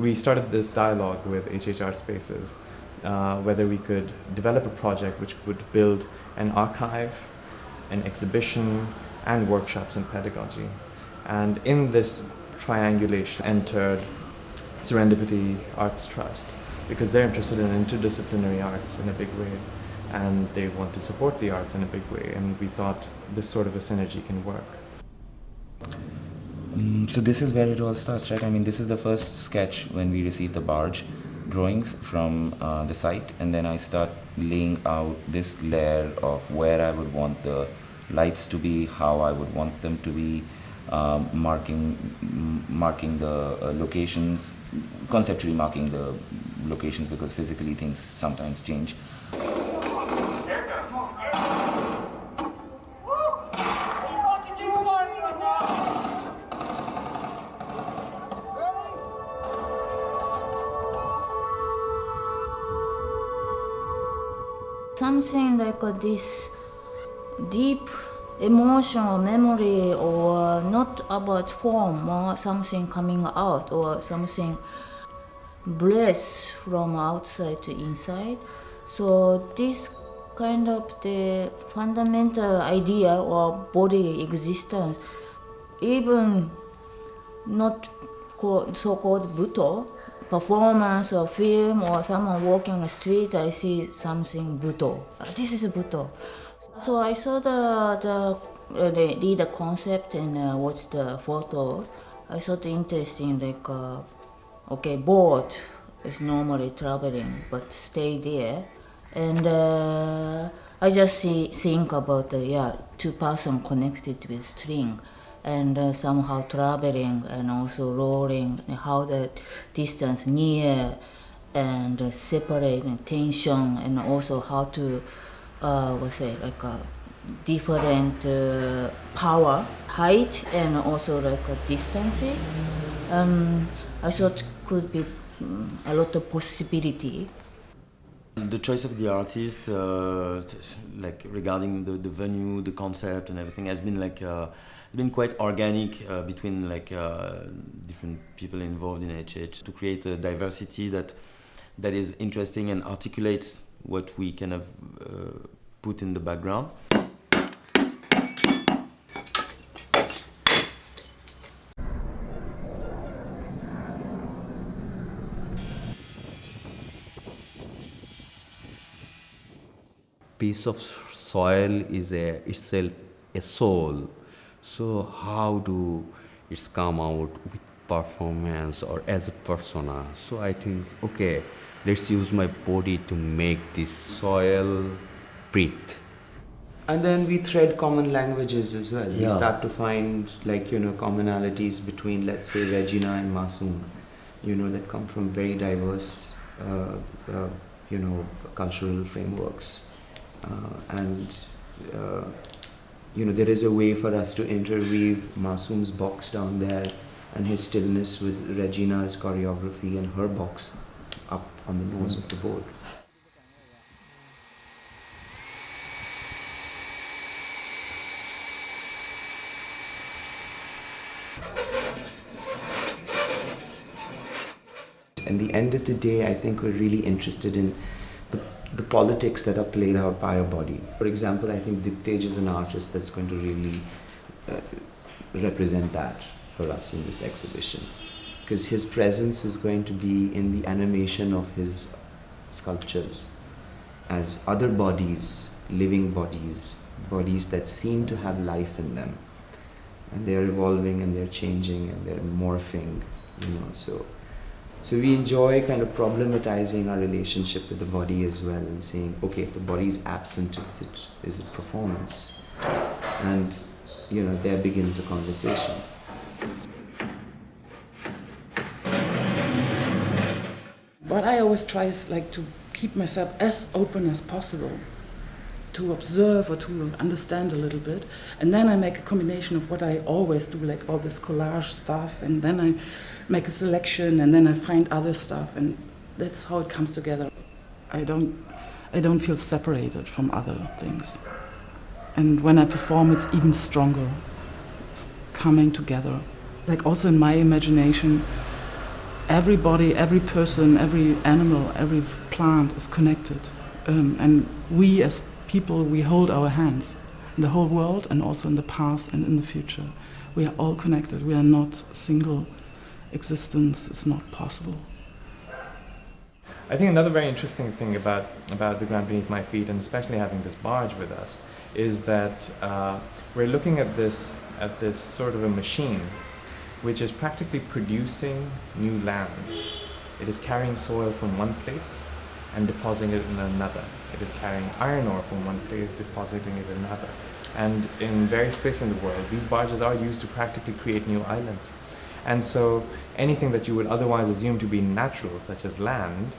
we started this dialogue with HH Art Spaces, whether we could develop a project which would build an archive, an exhibition, and workshops in pedagogy. And in this triangulation entered Serendipity Arts Trust, because they're interested in interdisciplinary arts in a big way, and they want to support the arts in a big way, and we thought this sort of a synergy can work. So this is where it all starts, right? I mean, this is the first sketch when we received the barge drawings from the site, and then I start laying out this layer of where I would want the lights to be, how I would want them to be, marking the locations, conceptually marking the locations, because physically things sometimes change. Something like this deep emotion or memory, or not about form, or something coming out, or something breath from outside to inside. So this kind of the fundamental idea or body existence, even not so-called Buddha, performance or film or someone walking on the street, I see something Buddha. This is a Buddha. So I saw read the concept and watch the photo. I thought interesting, like, okay, boat is normally traveling, but stay there. And I just think about two person connected with string, and somehow traveling and also rolling, and how the distance near and separate and tension, and also how to different power, height, and also distances. I thought could be a lot of possibility. The choice of the artist, regarding the venue, the concept, and everything, has been been quite organic between different people involved in HH to create a diversity that is interesting and articulates what we kind of put in the background. Piece of soil is itself a soul. So how do it come out with performance or as a persona? So I think, okay, let's use my body to make this soil breathe. And then we thread common languages as well. We start to find commonalities between, let's say, Regina and Masum, that come from very diverse cultural frameworks. There is a way for us to interweave Masum's box down there and his stillness with Regina's choreography and her box up on the nose of the boat. At the end of the day, I think we're really interested in the politics that are played out by a body. For example, I think Diptej is an artist that's going to really represent that for us in this exhibition, because his presence is going to be in the animation of his sculptures as other bodies, living bodies that seem to have life in them, and they're evolving and they're changing and they're morphing, So we enjoy kind of problematizing our relationship with the body as well, and saying, okay, if the body is absent, is it performance? And there begins a conversation. What I always try is to keep myself as open as possible, to observe or to understand a little bit, and then I make a combination of what I always do, like all this collage stuff, and then I make a selection, and then I find other stuff, and that's how it comes together. I don't feel separated from other things, and when I perform, it's even stronger. It's coming together. Like also in my imagination, everybody, every person, every animal, every plant is connected. And we as people, we hold our hands in the whole world and also in the past and in the future. We are all connected. We are not single. Existence is not possible. I think another very interesting thing about the ground beneath my feet, and especially having this barge with us, is that we're looking at this sort of a machine which is practically producing new lands. It is carrying soil from one place and depositing it in another. It is carrying iron ore from one place, depositing it in another. And in various places in the world, these barges are used to practically create new islands. And so anything that you would otherwise assume to be natural, such as land,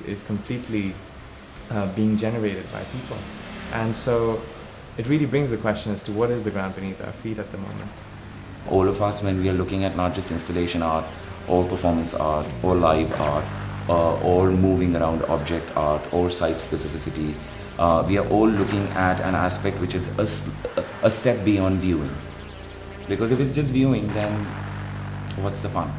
is completely being generated by people. And so it really brings the question as to what is the ground beneath our feet at the moment. All of us, when we are looking at not just installation art, or performance art, or live art, or moving around object art, or site specificity, we are all looking at an aspect which is a step beyond viewing. Because if it's just viewing, then what's the fun?